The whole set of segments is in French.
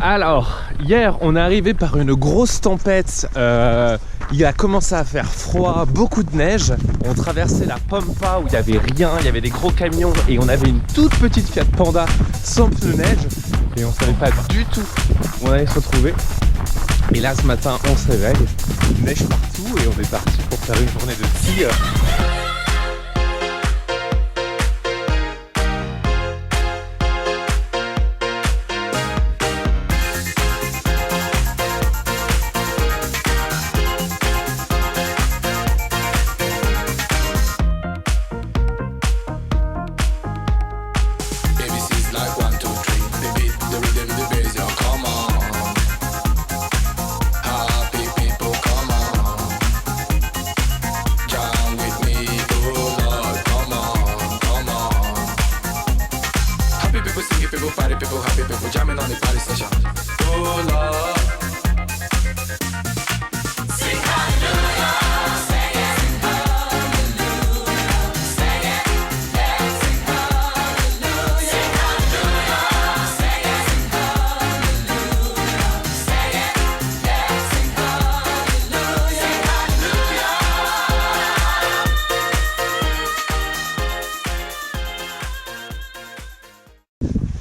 Alors, hier, on est arrivé par une grosse tempête. Il a commencé à faire froid, beaucoup de neige. On traversait la Pampa où il n'y avait rien, il y avait des gros camions et on avait une toute petite Fiat Panda sans pneus neige. Et on ne savait pas du tout où on allait se retrouver. Et là, ce matin, on se réveille, neige partout et on est parti pour faire une journée de ski.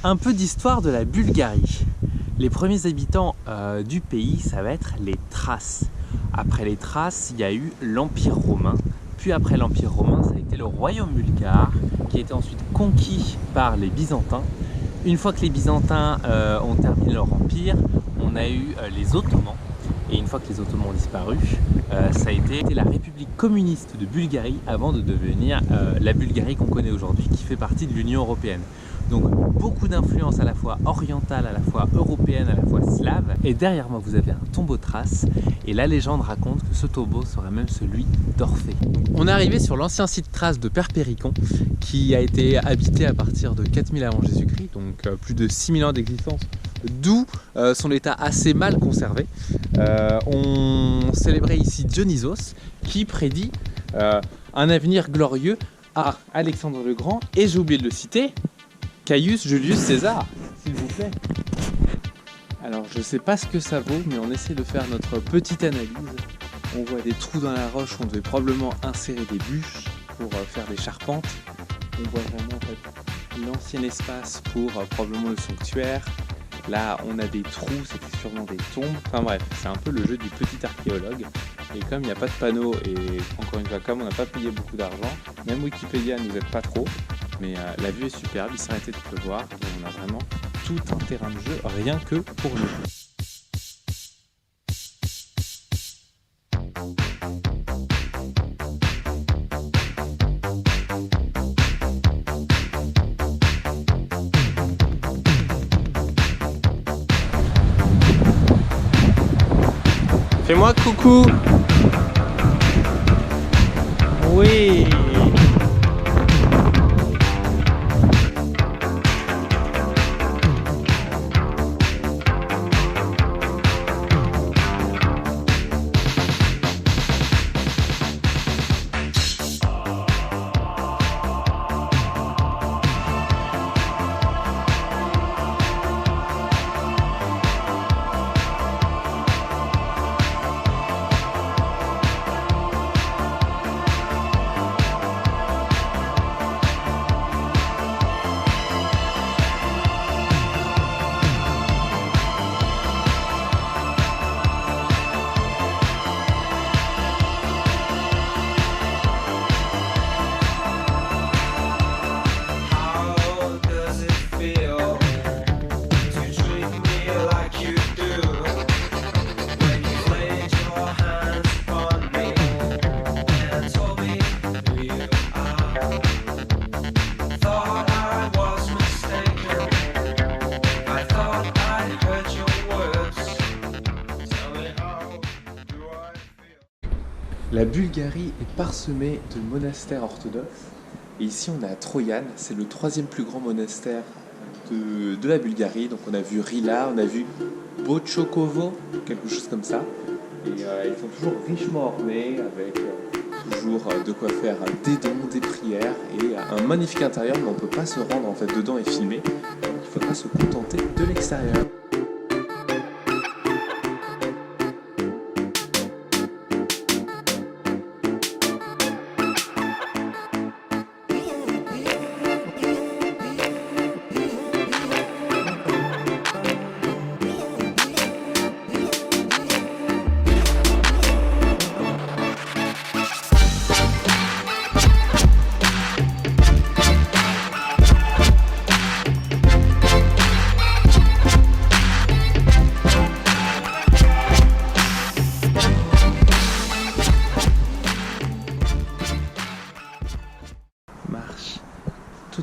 Un peu d'histoire de la Bulgarie. Les premiers habitants du pays, ça va être les Thraces. Après les Thraces, il y a eu l'Empire romain. Puis après l'Empire romain, ça a été le royaume bulgare qui a été ensuite conquis par les Byzantins. Une fois que les Byzantins ont terminé leur empire, on a eu les Ottomans. Et une fois que les Ottomans ont disparu, ça a été la République communiste de Bulgarie avant de devenir la Bulgarie qu'on connaît aujourd'hui, qui fait partie de l'Union européenne. Donc beaucoup d'influences à la fois orientales, à la fois européennes, à la fois slaves. Et derrière moi, vous avez un tombeau de Thrace. Et la légende raconte que ce tombeau serait même celui d'Orphée. On est arrivé sur l'ancien site Thrace de Perpéricon, qui a été habité à partir de 4000 avant Jésus-Christ, donc plus de 6000 ans d'existence, d'où son état assez mal conservé. On célébrait ici Dionysos, qui prédit un avenir glorieux à Alexandre le Grand, et j'ai oublié de le citer, Caius Julius César, s'il vous plaît. Alors je sais pas ce que ça vaut, mais on essaie de faire notre petite analyse. On voit des trous dans la roche, on devait probablement insérer des bûches pour faire des charpentes. On voit vraiment en fait l'ancien espace pour probablement le sanctuaire. Là on a des trous, c'était sûrement des tombes. Enfin bref, c'est un peu le jeu du petit archéologue. Et comme il n'y a pas de panneau, et encore une fois comme on n'a pas payé beaucoup d'argent, même Wikipédia ne nous aide pas trop. Mais la vue est superbe, il s'est arrêté de pleuvoir et on a vraiment tout un terrain de jeu rien que pour nous. Fais-moi coucou. Oui. La Bulgarie est parsemée de monastères orthodoxes. Et ici, on est à Troiane, c'est le 3e plus grand monastère de la Bulgarie. Donc on a vu Rila, on a vu Bochokovo, quelque chose comme ça. Et ils sont toujours richement ornés avec toujours de quoi faire des dons, des prières et un magnifique intérieur, mais on ne peut pas se rendre en fait dedans et filmer. Donc il faudra se contenter de l'extérieur.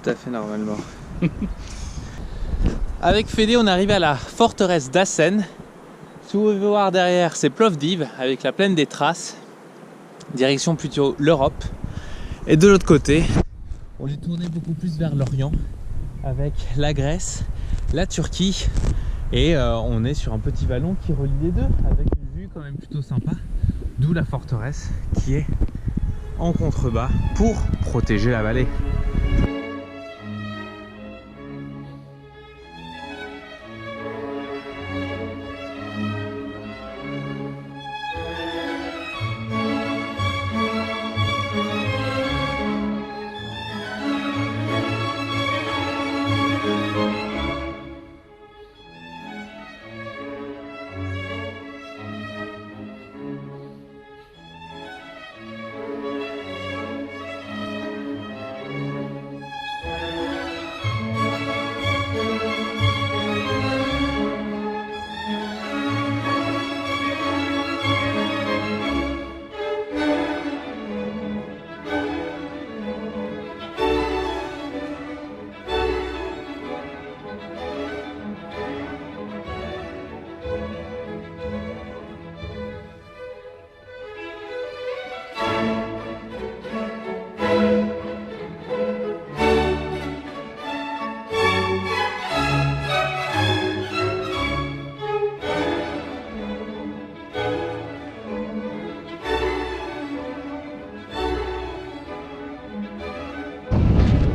tout à fait normalement. Avec Fédé, on arrive à la forteresse d'Assen. Si vous pouvez voir derrière, c'est Plovdiv avec la plaine des Thraces. Direction plutôt l'Europe. Et de l'autre côté, on est tourné beaucoup plus vers l'Orient avec la Grèce, la Turquie. Et on est sur un petit vallon qui relie les deux avec une vue quand même plutôt sympa. D'où la forteresse qui est en contrebas pour protéger la vallée.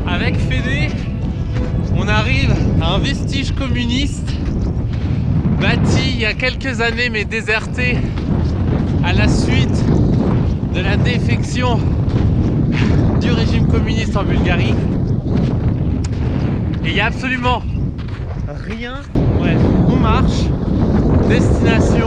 Avec Fédé, on arrive à un vestige communiste bâti il y a quelques années mais déserté à la suite de la défection du régime communiste en Bulgarie. Et il n'y a absolument rien. Bref, on marche, destination